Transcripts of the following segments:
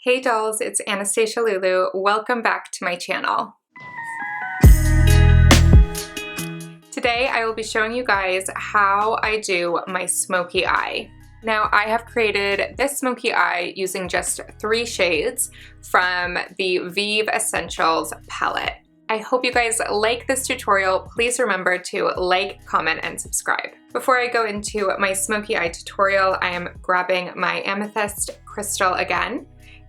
Hey dolls, it's Anastasia Lulu. Welcome back to my channel. Today I will be showing you guys how I do my smoky eye. Now I have created this smoky eye using just 3 shades from the VIEVE Essentials palette. I hope you guys like this tutorial. Please remember to like, comment, and subscribe. Before I go into my smoky eye tutorial, I am grabbing my amethyst crystal again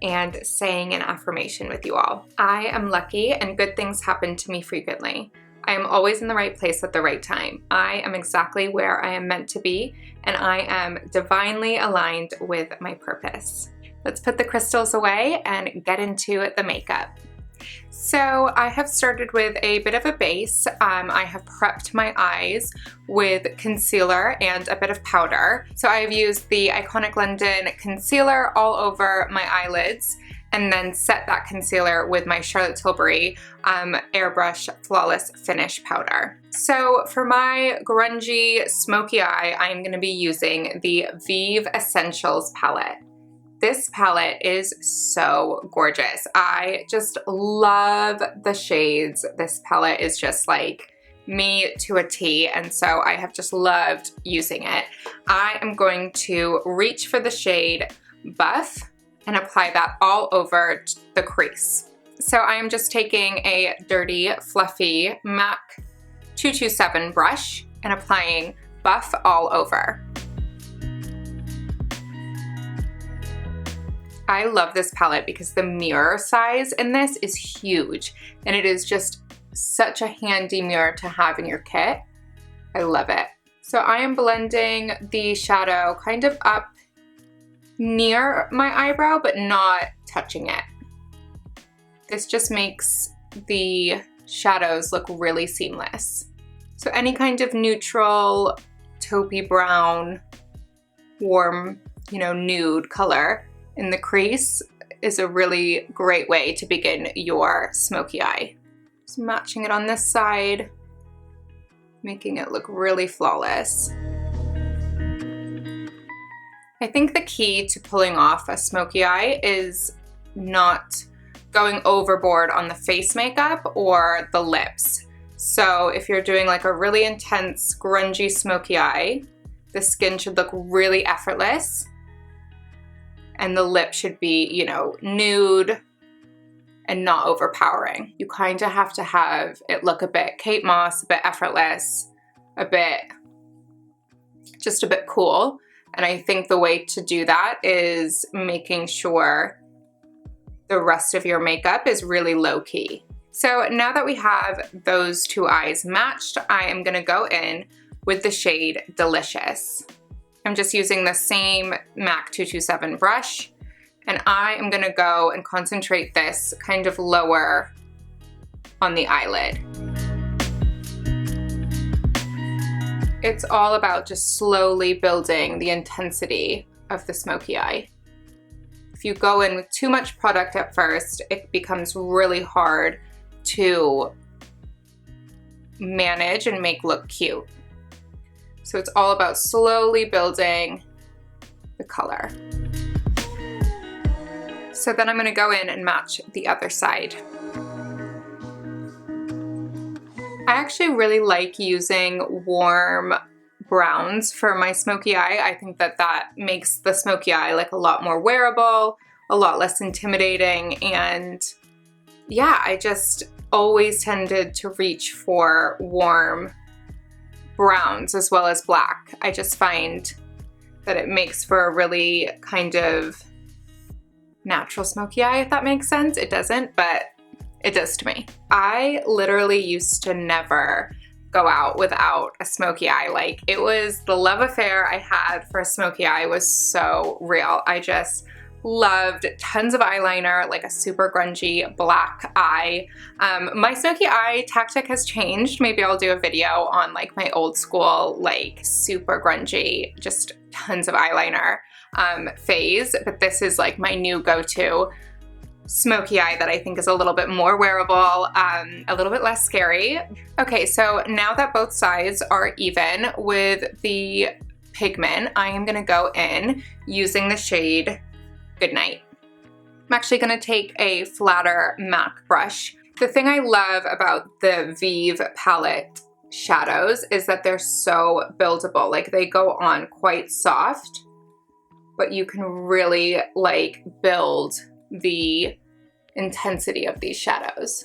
and saying an affirmation with you all. I am lucky and good things happen to me frequently. I am always in the right place at the right time. I am exactly where I am meant to be, and I am divinely aligned with my purpose. Let's put the crystals away and get into the makeup. So I have started with a bit of a base. I have prepped my eyes with concealer and a bit of powder. So I have used the Iconic London concealer all over my eyelids and then set that concealer with my Charlotte Tilbury Airbrush Flawless Finish powder. So for my grungy smoky eye, I'm going to be using the VIEVE Essentials palette. This palette is so gorgeous. I just love the shades. This palette is just like me to a T, and so I have just loved using it. I am going to reach for the shade Buff and apply that all over the crease. So I am just taking a dirty, fluffy MAC 227 brush and applying Buff all over. I love this palette because the mirror size in this is huge, and it is just such a handy mirror to have in your kit. I love it. So I am blending the shadow kind of up near my eyebrow, but not touching it. This just makes the shadows look really seamless. So any kind of neutral, taupey brown, warm, nude color in the crease is a really great way to begin your smoky eye. Just matching it on this side, making it look really flawless. I think the key to pulling off a smoky eye is not going overboard on the face makeup or the lips. So if you're doing like a really intense, grungy smoky eye, the skin should look really effortless. And the lip should be, nude and not overpowering. You kind of have to have it look a bit Kate Moss, a bit effortless, just a bit cool. And I think the way to do that is making sure the rest of your makeup is really low key. So now that we have those 2 eyes matched, I am gonna go in with the shade Delicious. I'm just using the same MAC 227 brush, and I am gonna go and concentrate this kind of lower on the eyelid. It's all about just slowly building the intensity of the smoky eye. If you go in with too much product at first, it becomes really hard to manage and make look cute. So it's all about slowly building the color. So then I'm gonna go in and match the other side. I actually really like using warm browns for my smoky eye. I think that makes the smoky eye like a lot more wearable, a lot less intimidating, and yeah, I just always tended to reach for warm browns as well as black. I just find that it makes for a really kind of natural smoky eye, if that makes sense. It doesn't, but it does to me. I literally used to never go out without a smoky eye. Like, it was the love affair I had for a smoky eye was so real. I just loved tons of eyeliner, like a super grungy black eye. My smoky eye tactic has changed. Maybe I'll do a video on like my old school, like super grungy, just tons of eyeliner phase. But this is like my new go-to smoky eye that I think is a little bit more wearable, a little bit less scary. Okay, so now that both sides are even with the pigment, I am gonna go in using the shade Goodnight. actually gonna take a flatter MAC brush. The thing I love about the VIEVE palette shadows is that they're so buildable. Like they go on quite soft, but you can really like build the intensity of these shadows.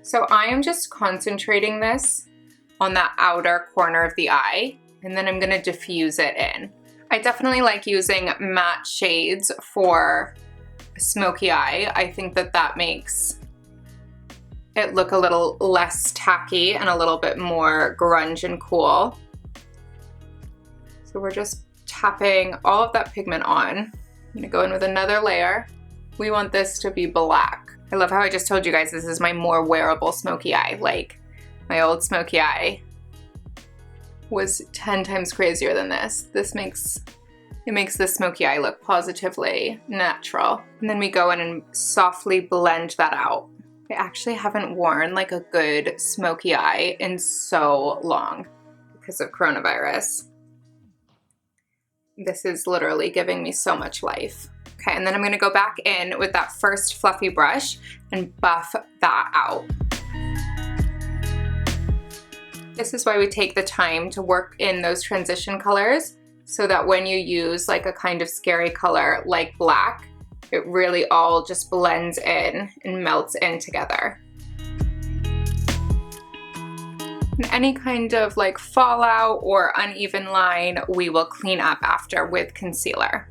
So I am just concentrating this on that outer corner of the eye, and then I'm gonna diffuse it in. I definitely like using matte shades for a smoky eye. I think that that makes it look a little less tacky and a little bit more grunge and cool. So we're just tapping all of that pigment on. I'm gonna go in with another layer. We want this to be black. I love how I just told you guys this is my more wearable smoky eye. Like my old smoky eye was 10 times crazier than this. It makes this smoky eye look positively natural. And then we go in and softly blend that out. I actually haven't worn like a good smoky eye in so long because of coronavirus. This is literally giving me so much life. Okay, and then I'm gonna go back in with that first fluffy brush and buff that out. This is why we take the time to work in those transition colors so that when you use like a kind of scary color like black, it really all just blends in and melts in together. And any kind of like fallout or uneven line, we will clean up after with concealer.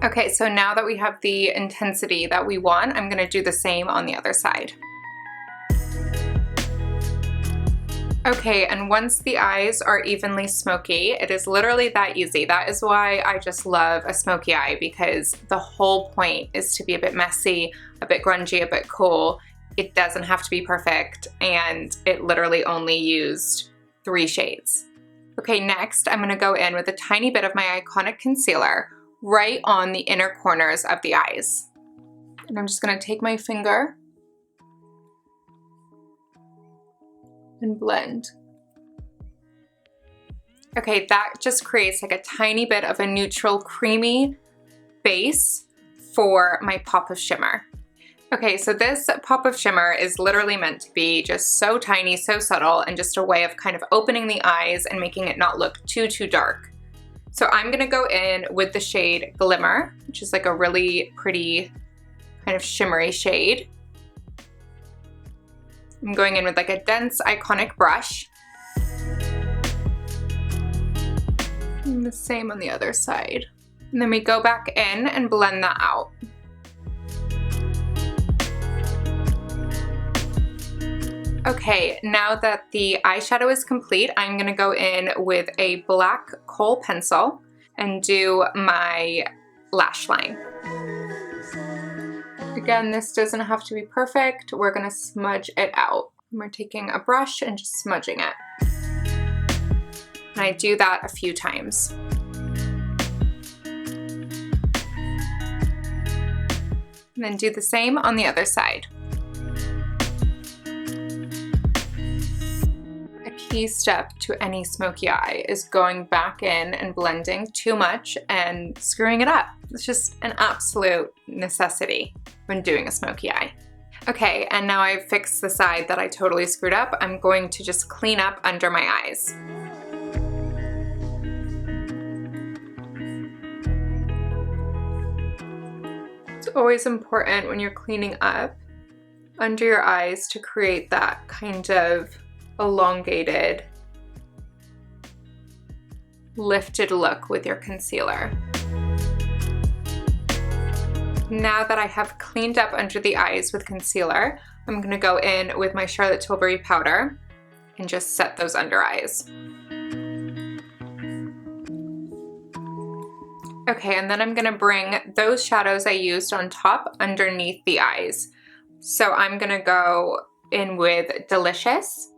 Okay, so now that we have the intensity that we want, I'm gonna do the same on the other side. Okay, and once the eyes are evenly smoky, it is literally that easy. That is why I just love a smoky eye, because the whole point is to be a bit messy, a bit grungy, a bit cool. It doesn't have to be perfect, and it literally only used 3 shades. Okay, next I'm gonna go in with a tiny bit of my Iconic concealer right on the inner corners of the eyes. And I'm just gonna take my finger and blend. Okay, that just creates like a tiny bit of a neutral creamy base for my pop of shimmer. Okay, so this pop of shimmer is literally meant to be just so tiny, so subtle, and just a way of kind of opening the eyes and making it not look too dark. So I'm gonna go in with the shade Glimmer, which is like a really pretty kind of shimmery shade. I'm going in with like a dense Iconic brush. And the same on the other side. And then we go back in and blend that out. Okay, now that the eyeshadow is complete, I'm gonna go in with a black Kohl pencil and do my lash line. Again, this doesn't have to be perfect. We're gonna smudge it out. We're taking a brush and just smudging it. And I do that a few times. And then do the same on the other side. A key step to any smoky eye is going back in and blending too much and screwing it up. It's just an absolute necessity when doing a smoky eye. Okay, and now I've fixed the side that I totally screwed up. I'm going to just clean up under my eyes. It's always important when you're cleaning up under your eyes to create that kind of elongated, lifted look with your concealer. Now that I have cleaned up under the eyes with concealer, I'm gonna go in with my Charlotte Tilbury powder and just set those under eyes. Okay, and then I'm gonna bring those shadows I used on top underneath the eyes. So I'm gonna go in with Delicious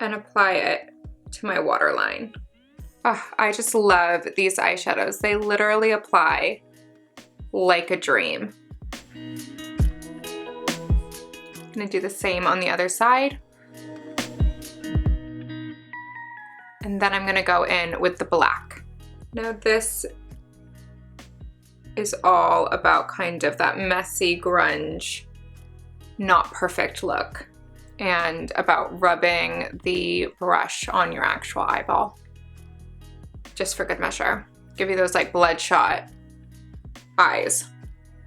and apply it to my waterline. Oh, I just love these eyeshadows. They literally apply like a dream. I'm gonna do the same on the other side. And then I'm gonna go in with the black. Now this is all about kind of that messy grunge, not perfect look, and about rubbing the brush on your actual eyeball, just for good measure. Give you those like bloodshot eyes,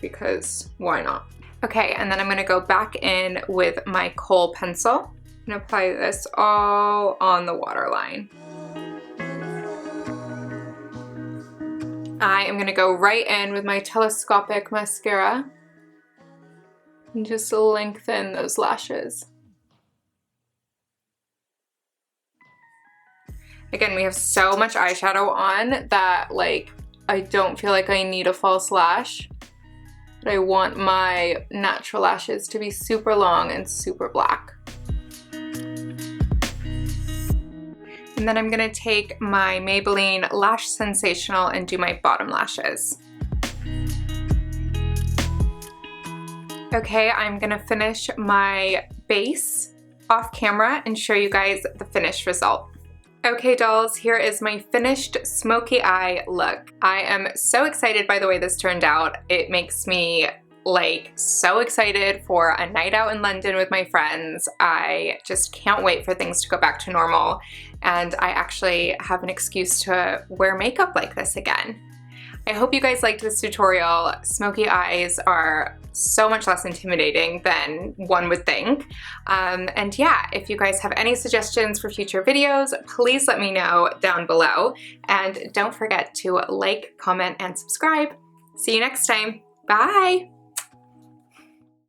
because why not? Okay, and then I'm gonna go back in with my Kohl pencil and apply this all on the waterline. I am gonna go right in with my Telescopic mascara and just lengthen those lashes. Again, we have so much eyeshadow on that like I don't feel like I need a false lash, but I want my natural lashes to be super long and super black. And then I'm gonna take my Maybelline Lash Sensational and do my bottom lashes. Okay, I'm gonna finish my base off camera and show you guys the finished result. Okay dolls, here is my finished smoky eye look. I am so excited by the way this turned out. It makes me like so excited for a night out in London with my friends. I just can't wait for things to go back to normal, and I actually have an excuse to wear makeup like this again. I hope you guys liked this tutorial. Smoky eyes are so much less intimidating than one would think. And yeah, if you guys have any suggestions for future videos, please let me know down below. And don't forget to like, comment, and subscribe. See you next time. Bye!